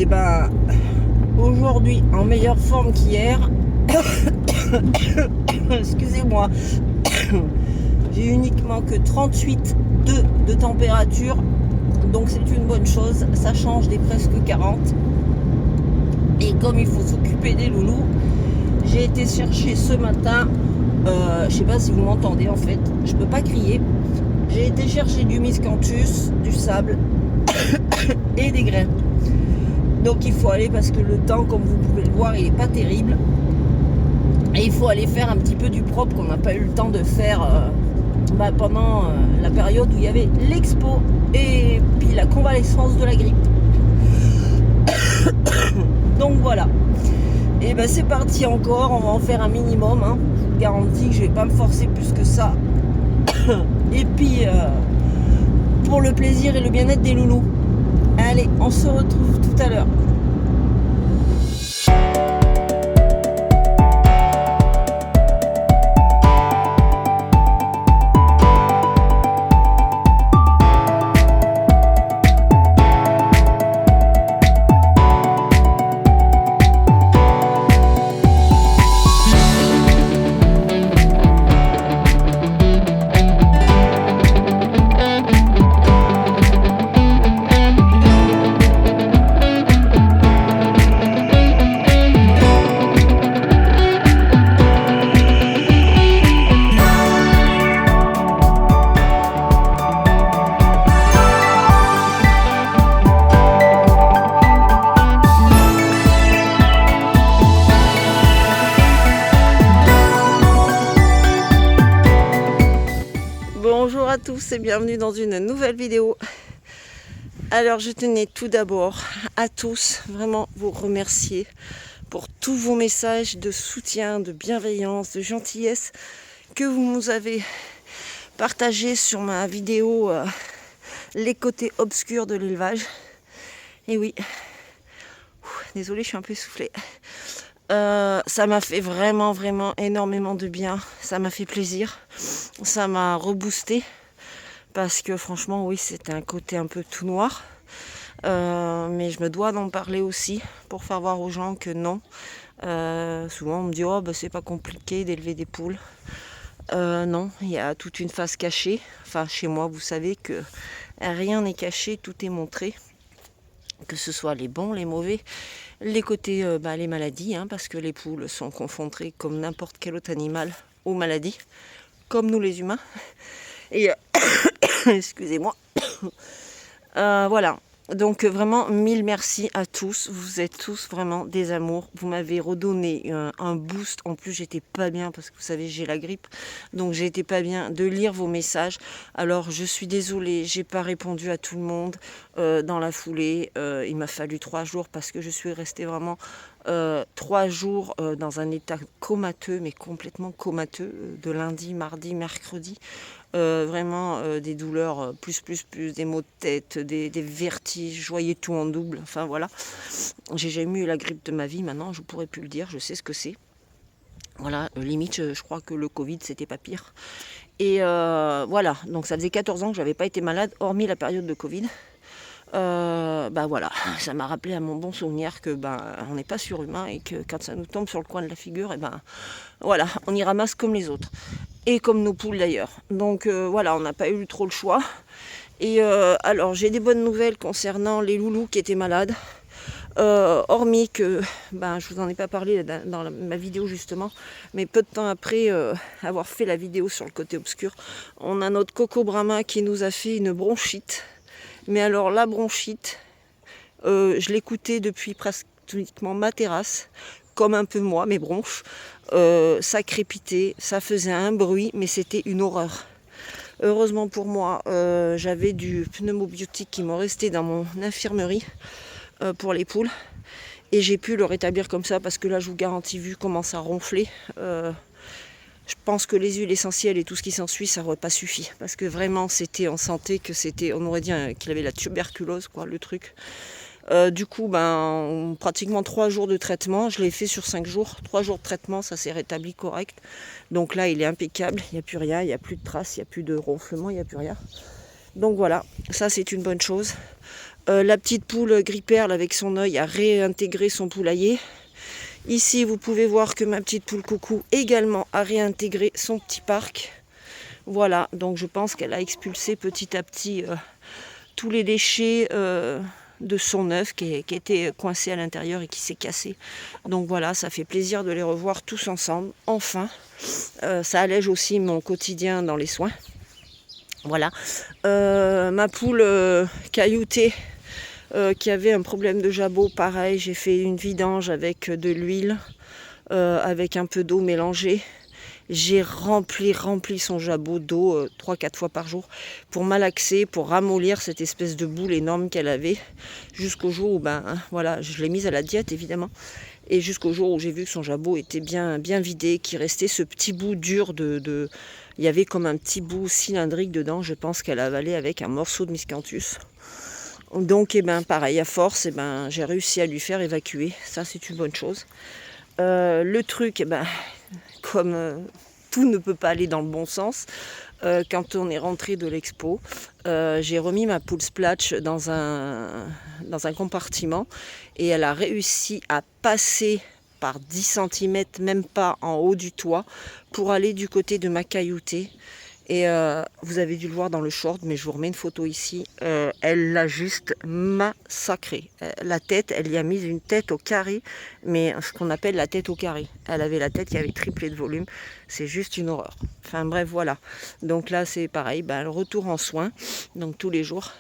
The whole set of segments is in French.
Et ben aujourd'hui en meilleure forme qu'hier. Excusez-moi. J'ai uniquement que 38,2 de température. Donc c'est une bonne chose. Ça change des presque 40. Et comme il faut s'occuper des loulous, j'ai été chercher ce matin, je sais pas si vous m'entendez en fait, je peux pas crier. J'ai été chercher du miscanthus, du sable et des graines. Donc il faut aller parce que le temps, comme vous pouvez le voir, il est pas terrible. Et il faut aller faire un petit peu du propre qu'on n'a pas eu le temps de faire pendant la période où il y avait l'expo et puis la convalescence de la grippe. Donc voilà. Et ben c'est parti encore, on va en faire un minimum. Hein. Je vous garantis que je vais pas me forcer plus que ça. Et puis pour le plaisir et le bien-être des loulous. Allez, on se retrouve tout à l'heure. Bonjour à tous et bienvenue dans une nouvelle vidéo. Alors je tenais tout d'abord à tous vraiment vous remercier pour tous vos messages de soutien, de bienveillance, de gentillesse que vous nous avez partagés sur ma vidéo les côtés obscurs de l'élevage. Et oui, désolée, je suis un peu essoufflée. Ça m'a fait vraiment énormément de bien, ça m'a fait plaisir, ça m'a reboosté parce que franchement oui c'était un côté un peu tout noir, mais je me dois d'en parler aussi pour faire voir aux gens que non, souvent on me dit oh bah c'est pas compliqué d'élever des poules, non, il y a toute une face cachée, enfin chez moi vous savez que rien n'est caché, tout est montré. Que ce soit les bons, les mauvais, les côtés, les maladies, hein, parce que les poules sont confrontées comme n'importe quel autre animal aux maladies, comme nous les humains. Et excusez-moi. Voilà. Donc vraiment, mille merci à tous. Vous êtes tous vraiment des amours. Vous m'avez redonné un boost. En plus, j'étais pas bien parce que vous savez, j'ai la grippe. Donc, j'étais pas bien de lire vos messages. Alors, je suis désolée, j'ai pas répondu à tout le monde dans la foulée. Il m'a fallu 3 jours parce que je suis restée vraiment 3 jours dans un état comateux, mais complètement comateux, de lundi, mardi, mercredi. Vraiment des douleurs plus, des maux de tête, des vertiges, je voyais tout en double, enfin voilà. J'ai jamais eu la grippe de ma vie, maintenant je pourrais plus le dire, je sais ce que c'est. Voilà, limite je crois que le Covid c'était pas pire. Et voilà, donc ça faisait 14 ans que j'avais pas été malade, hormis la période de Covid. Voilà, ça m'a rappelé à mon bon souvenir que on n'est pas surhumain et que quand ça nous tombe sur le coin de la figure, et voilà, on y ramasse comme les autres. Et comme nos poules d'ailleurs. Donc voilà, on n'a pas eu trop le choix. Et alors j'ai des bonnes nouvelles concernant les loulous qui étaient malades. Hormis que, je vous en ai pas parlé dans ma vidéo justement, mais peu de temps après avoir fait la vidéo sur le côté obscur, on a notre Coco Brahma qui nous a fait une bronchite. Mais alors la bronchite, je l'écoutais depuis pratiquement ma terrasse, comme un peu moi, mes bronches. Ça crépitait, ça faisait un bruit, mais c'était une horreur. Heureusement pour moi, j'avais du pneumobiotique qui m'en restait dans mon infirmerie pour les poules. Et j'ai pu le rétablir comme ça, parce que là, je vous garantis, vu comment ça ronflait, je pense que les huiles essentielles et tout ce qui s'ensuit, ça n'aurait pas suffi. Parce que vraiment, c'était en santé, on aurait dit qu'il avait la tuberculose, quoi, le truc. Du coup, pratiquement 3 jours de traitement. Je l'ai fait sur 5 jours. 3 jours de traitement, ça s'est rétabli correct. Donc là, il est impeccable. Il n'y a plus rien, il n'y a plus de traces, il n'y a plus de ronflement, il n'y a plus rien. Donc voilà, ça c'est une bonne chose. La petite poule gris perle avec son œil a réintégré son poulailler. Ici, vous pouvez voir que ma petite poule coucou également a réintégré son petit parc. Voilà, donc je pense qu'elle a expulsé petit à petit tous les déchets de son œuf qui était coincé à l'intérieur et qui s'est cassé. Donc voilà, ça fait plaisir de les revoir tous ensemble, enfin. Ça allège aussi mon quotidien dans les soins. Voilà. Ma poule cailloutée qui avait un problème de jabot, pareil, j'ai fait une vidange avec de l'huile, avec un peu d'eau mélangée. J'ai rempli son jabot d'eau 3-4 fois par jour pour malaxer, pour ramollir cette espèce de boule énorme qu'elle avait, jusqu'au jour où voilà, je l'ai mise à la diète évidemment, et jusqu'au jour où j'ai vu que son jabot était bien vidé, qu'il restait ce petit bout dur il y avait comme un petit bout cylindrique dedans, je pense qu'elle avalait avec un morceau de miscanthus. Donc pareil, à force, j'ai réussi à lui faire évacuer, ça c'est une bonne chose. Le truc, comme tout ne peut pas aller dans le bon sens, quand on est rentré de l'expo, j'ai remis ma poule Splatch dans un compartiment et elle a réussi à passer par 10 cm, même pas en haut du toit, pour aller du côté de ma cailloutée. Et vous avez dû le voir dans le short, mais je vous remets une photo ici. Elle l'a juste massacré. La tête, elle y a mis une tête au carré, mais ce qu'on appelle la tête au carré. Elle avait la tête qui avait triplé de volume. C'est juste une horreur. Enfin bref, voilà. Donc là, c'est pareil, le retour en soins, donc tous les jours.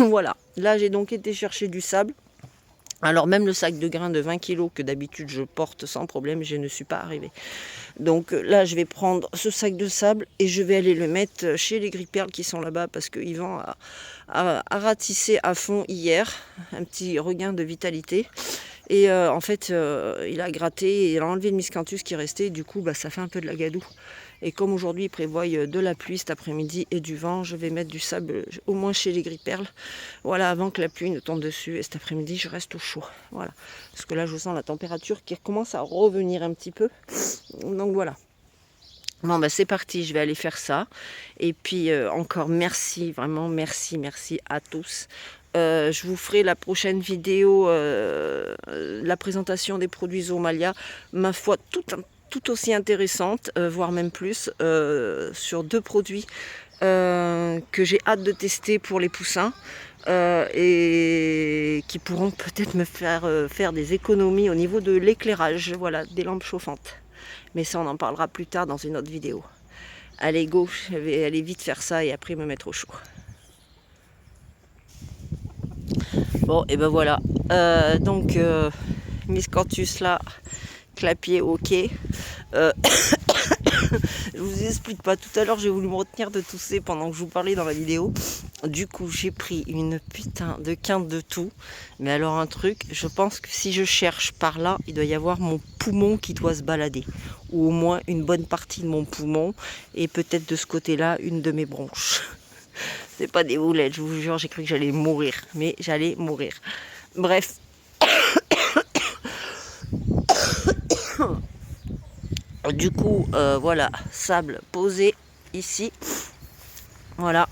Voilà. Là, j'ai donc été chercher du sable. Alors même le sac de grains de 20 kg que d'habitude je porte sans problème, je ne suis pas arrivée. Donc là je vais prendre ce sac de sable et je vais aller le mettre chez les gris perles qui sont là-bas parce que Yvan a ratissé à fond hier, un petit regain de vitalité. Et en fait il a gratté et il a enlevé le miscanthus qui restait et du coup ça fait un peu de la gadoue. Et comme aujourd'hui il prévoit de la pluie cet après-midi et du vent, je vais mettre du sable au moins chez les gris perles. Voilà, avant que la pluie ne tombe dessus. Et cet après-midi je reste au chaud. Voilà. Parce que là je sens la température qui commence à revenir un petit peu. Donc voilà. Bon c'est parti, je vais aller faire ça. Et puis encore merci, vraiment merci à tous. Je vous ferai la prochaine vidéo, la présentation des produits Zoomalia, ma foi tout aussi intéressante, voire même plus, sur 2 produits que j'ai hâte de tester pour les poussins et qui pourront peut-être me faire des économies au niveau de l'éclairage, voilà, des lampes chauffantes. Mais ça on en parlera plus tard dans une autre vidéo. Allez go, je vais aller vite faire ça et après me mettre au chaud. Bon et voilà, donc miscanthus là, clapier ok. Je vous explique pas, tout à l'heure j'ai voulu me retenir de tousser pendant que je vous parlais dans la vidéo. Du coup j'ai pris une putain de quinte de tout. Mais alors un truc, je pense que si je cherche par là, il doit y avoir mon poumon qui doit se balader. Ou au moins une bonne partie de mon poumon. Et peut-être de ce côté-là, une de mes bronches. C'est pas des boulettes, je vous jure, j'ai cru que j'allais mourir. Mais j'allais mourir. Bref. Du coup, voilà, sable posé ici. Voilà.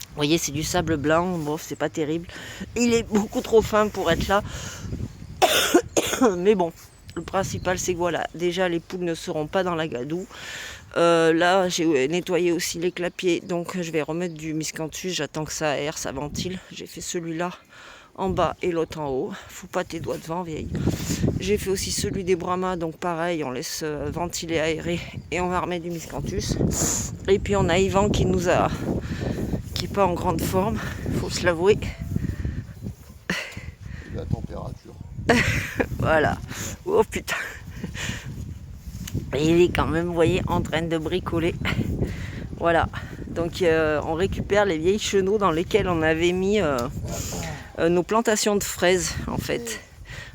Vous voyez, c'est du sable blanc. Bon, c'est pas terrible. Il est beaucoup trop fin pour être là. Mais bon, le principal, c'est que voilà, déjà, les poules ne seront pas dans la gadoue. Là, j'ai nettoyé aussi les clapiers. Donc, je vais remettre du miscanthus. J'attends que ça aère, ça ventile. J'ai fait celui-là en bas et l'autre en haut. Fous pas tes doigts devant, vieille. J'ai fait aussi celui des Brahmas, donc pareil, on laisse ventiler, aérer et on va remettre du miscanthus. Et puis on a Yvan qui est pas en grande forme, faut se l'avouer. La température. Voilà. Oh putain. Et il est quand même, vous voyez, en train de bricoler. Voilà. Donc on récupère les vieilles chenaux dans lesquelles on avait mis nos plantations de fraises en fait.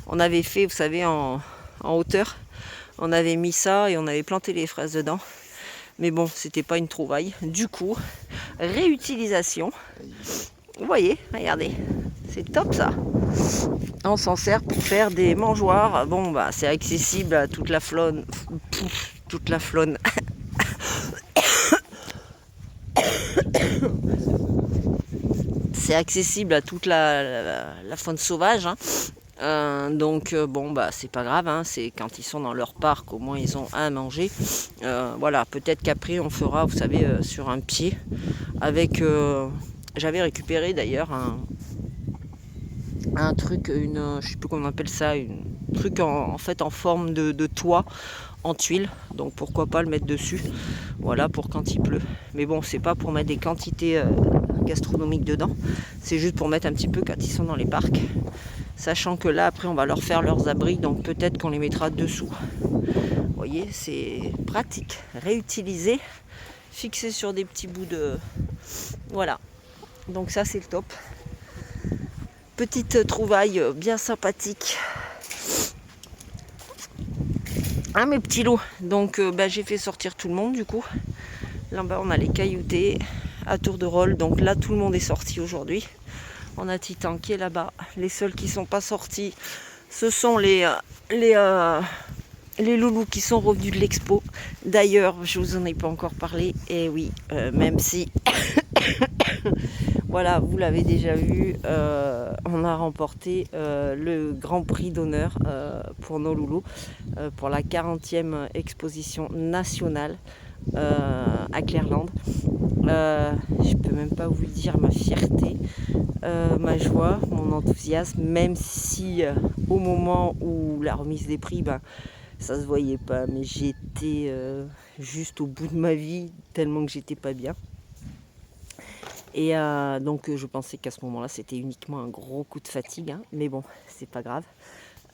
On avait fait, vous savez, en hauteur, on avait mis ça et on avait planté les fraises dedans. Mais bon, c'était pas une trouvaille. Du coup, réutilisation. Vous voyez, regardez, c'est top ça. On s'en sert pour faire des mangeoires. Bon, c'est accessible à toute la faune. Toute la faune. c'est accessible à toute la faune sauvage, hein. Donc bon bah c'est pas grave, hein, c'est quand ils sont dans leur parc, au moins ils ont à manger. Voilà, peut-être qu'après on fera, vous savez, sur un pied avec j'avais récupéré d'ailleurs un truc, je sais plus comment on appelle ça, un truc en fait en forme de toit en tuile, donc pourquoi pas le mettre dessus, voilà, pour quand il pleut. Mais bon, c'est pas pour mettre des quantités gastronomiques dedans, c'est juste pour mettre un petit peu quand ils sont dans les parcs, sachant que là après on va leur faire leurs abris, donc peut-être qu'on les mettra dessous. Vous voyez, c'est pratique, réutiliser, fixer sur des petits bouts de... Voilà, donc ça c'est le top. Petite trouvaille bien sympathique. Ah mes petits loups, donc j'ai fait sortir tout le monde du coup. Là-bas on a les cailloutés à tour de rôle, donc là tout le monde est sorti aujourd'hui. On a Titan qui est là-bas. Les seuls qui sont pas sortis, ce sont les loulous qui sont revenus de l'expo. D'ailleurs, je vous en ai pas encore parlé, et oui, même si voilà, vous l'avez déjà vu, on a remporté le grand prix d'honneur pour nos loulous, pour la 40e exposition nationale à Clairland. Je peux même pas vous dire ma fierté, ma joie, mon enthousiasme, même si au moment où la remise des prix, ça se voyait pas, mais j'étais juste au bout de ma vie tellement que j'étais pas bien. Et donc je pensais qu'à ce moment-là c'était uniquement un gros coup de fatigue, hein, mais bon, c'est pas grave.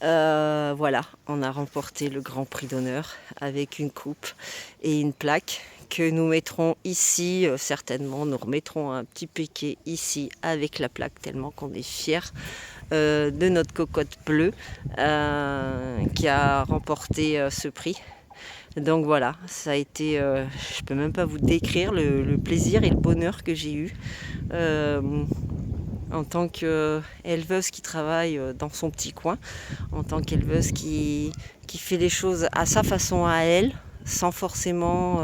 Voilà, on a remporté le grand prix d'honneur avec une coupe et une plaque que nous mettrons ici, certainement. Nous remettrons un petit piquet ici avec la plaque, tellement qu'on est fiers de notre cocotte bleue qui a remporté ce prix. Donc voilà, ça a été, je peux même pas vous décrire le plaisir et le bonheur que j'ai eu en tant qu'éleveuse qui travaille dans son petit coin, en tant qu'éleveuse qui fait les choses à sa façon à elle, sans forcément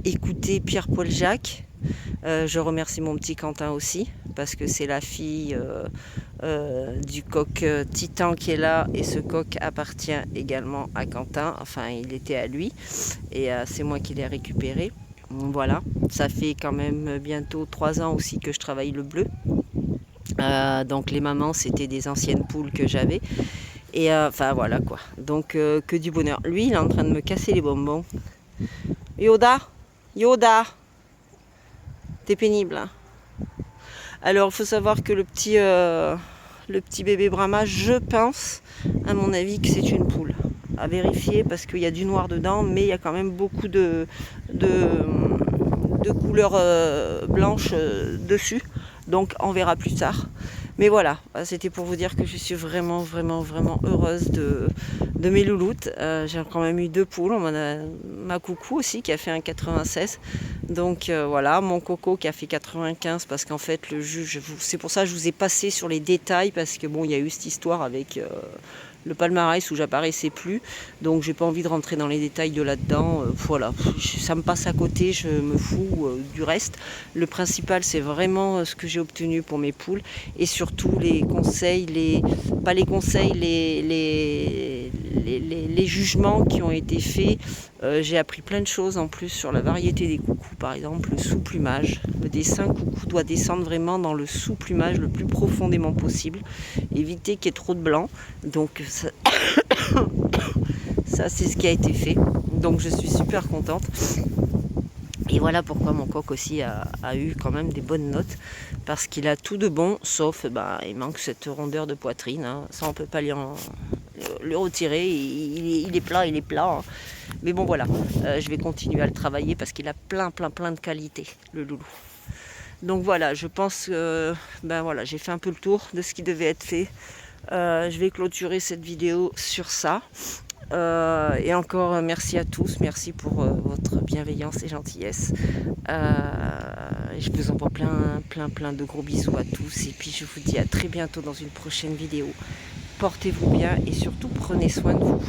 écouter Pierre-Paul Jacques. Je remercie mon petit Quentin aussi, parce que c'est la fille du coq Titan qui est là, et ce coq appartient également à Quentin, enfin il était à lui, et c'est moi qui l'ai récupéré. Voilà, ça fait quand même bientôt 3 ans aussi que je travaille le bleu. Donc les mamans c'était des anciennes poules que j'avais, et enfin voilà quoi, donc que du bonheur. Lui il est en train de me casser les bonbons. Yoda, t'es pénible, hein. Alors il faut savoir que le petit bébé Brahma, je pense à mon avis que c'est une poule, à vérifier parce qu'il y a du noir dedans, mais il y a quand même beaucoup de couleur blanche dessus, donc on verra plus tard. Mais voilà, c'était pour vous dire que je suis vraiment heureuse de mes louloutes. J'ai quand même eu 2 poules, on en a ma coucou aussi qui a fait un 96, donc voilà, mon coco qui a fait 95, parce qu'en fait le juge, c'est pour ça que je vous ai passé sur les détails, parce que bon, il y a eu cette histoire avec le palmarès où j'apparaissais plus, donc j'ai pas envie de rentrer dans les détails de là-dedans, voilà, ça me passe à côté, je me fous du reste. Le principal c'est vraiment ce que j'ai obtenu pour mes poules, et surtout les conseils, les jugements qui ont été faits. J'ai appris plein de choses en plus sur la variété des coucous, par exemple le sous-plumage. Le dessin coucou doit descendre vraiment dans le sous-plumage le plus profondément possible, éviter qu'il y ait trop de blanc, donc ça, ça c'est ce qui a été fait, donc je suis super contente. Et voilà pourquoi mon coq aussi a eu quand même des bonnes notes, parce qu'il a tout de bon, sauf il manque cette rondeur de poitrine, hein. Ça on peut pas le retirer, il est plat, hein. Mais bon voilà, je vais continuer à le travailler parce qu'il a plein de qualités, le loulou. Donc voilà, je pense que voilà, j'ai fait un peu le tour de ce qui devait être fait. Je vais clôturer cette vidéo sur ça. Et encore merci à tous, merci pour votre bienveillance et gentillesse. Je vous envoie plein de gros bisous à tous, et puis je vous dis à très bientôt dans une prochaine vidéo. Portez-vous bien et surtout prenez soin de vous.